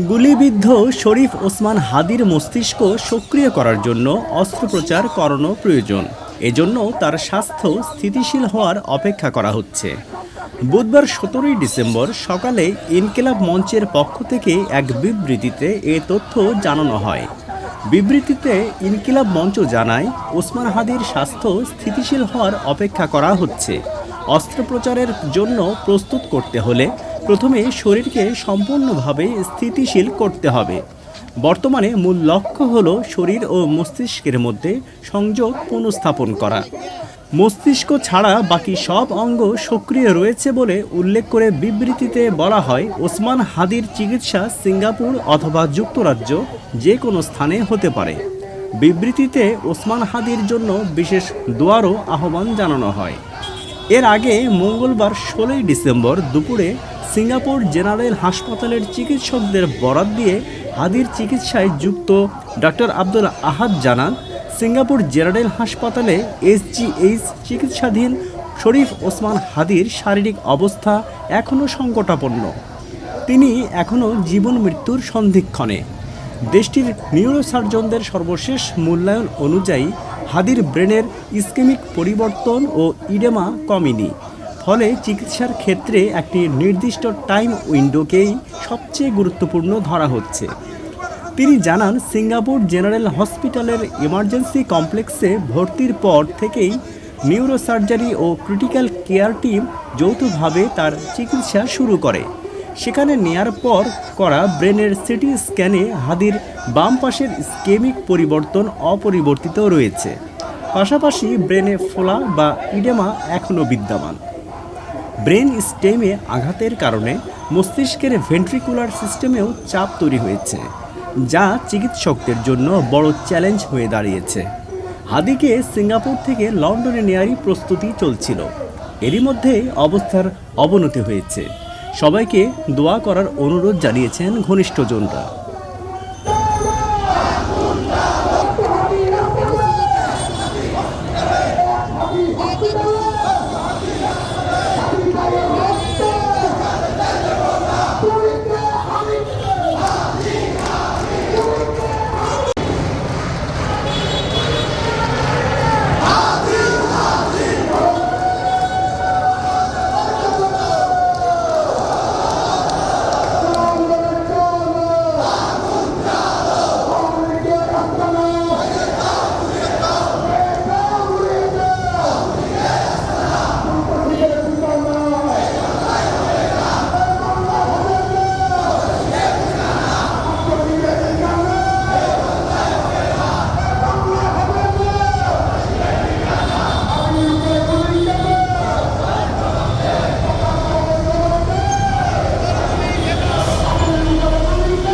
গুলিবিদ্ধ শরীফ ওসমান হাদির মস্তিষ্ক সক্রিয় করার জন্য অস্ত্রোপচার করানো প্রয়োজন। এজন্য তার স্বাস্থ্য স্থিতিশীল হওয়ার অপেক্ষা করা হচ্ছে। বুধবার ১৭ই ডিসেম্বর সকালে ইনকিলাব মঞ্চের পক্ষ থেকে এক বিবৃতিতে এ তথ্য জানানো হয়। বিবৃতিতে ইনকিলাব মঞ্চ জানায়, ওসমান হাদির স্বাস্থ্য স্থিতিশীল হওয়ার অপেক্ষা করা হচ্ছে। অস্ত্রোপচারের জন্য প্রস্তুত করতে হলে প্রথমে শরীরকে সম্পূর্ণভাবে স্থিতিশীল করতে হবে। বর্তমানে মূল লক্ষ্য হলো শরীর ও মস্তিষ্কের মধ্যে সংযোগ পুনঃস্থাপন করা। মস্তিষ্ক ছাড়া বাকি সব অঙ্গ সক্রিয় রয়েছে বলে উল্লেখ করে বিবৃতিতে বলা হয়, ওসমান হাদির চিকিৎসা সিঙ্গাপুর অথবা যুক্তরাজ্য যে কোনো স্থানে হতে পারে। বিবৃতিতে ওসমান হাদির জন্য বিশেষ দোয়ারও আহ্বান জানানো হয়। এর আগে মঙ্গলবার ১৬ই ডিসেম্বর দুপুরে সিঙ্গাপুর জেনারেল হাসপাতালের চিকিৎসকদের বরাত দিয়ে হাদির চিকিৎসায় যুক্ত ডক্টর আব্দুল আহাদ জানান, সিঙ্গাপুর জেনারেল হাসপাতালে এসজিএইচ চিকিৎসাধীন শরীফ ওসমান হাদির শারীরিক অবস্থা এখনও সংকটাপন্ন। তিনি এখনও জীবন মৃত্যুর সন্ধিক্ষণে। দেশটির নিউরোসার্জনদের সর্বশেষ মূল্যায়ন অনুযায়ী হাদির ব্রেনের ইসকেমিক পরিবর্তন ও ইডেমা কমেনি। ফলে চিকিৎসার ক্ষেত্রে একটি নির্দিষ্ট টাইম উইন্ডোকেই সবচেয়ে গুরুত্বপূর্ণ ধরা হচ্ছে। তিনি জানান, সিঙ্গাপুর জেনারেল হসপিটালের ইমার্জেন্সি কমপ্লেক্সে ভর্তির পর থেকেই নিউরোসার্জারি ও ক্রিটিক্যাল কেয়ার টিম যৌথভাবে তার চিকিৎসা শুরু করে। সেখানে নেয়ার পর করা ব্রেনের সিটি স্ক্যানে হাদির বাম পাশের ইসকেমিক পরিবর্তন অপরিবর্তিত রয়েছে। পাশাপাশি ব্রেনে ফোলা বা ইডেমা এখনও বিদ্যমান। ব্রেন স্টেমে আঘাতের কারণে মস্তিষ্কের ভেন্ট্রিকুলার সিস্টেমেও চাপ তৈরি হয়েছে, যা চিকিৎসকদের জন্য বড় চ্যালেঞ্জ হয়ে দাঁড়িয়েছে। হাদিকে সিঙ্গাপুর থেকে লন্ডনে নেয়ারই প্রস্তুতি চলছিল। এরই মধ্যে অবস্থার অবনতি হয়েছে। সবাইকে দোয়া করার অনুরোধ জানিয়েছেন ঘনিষ্ঠজনরা।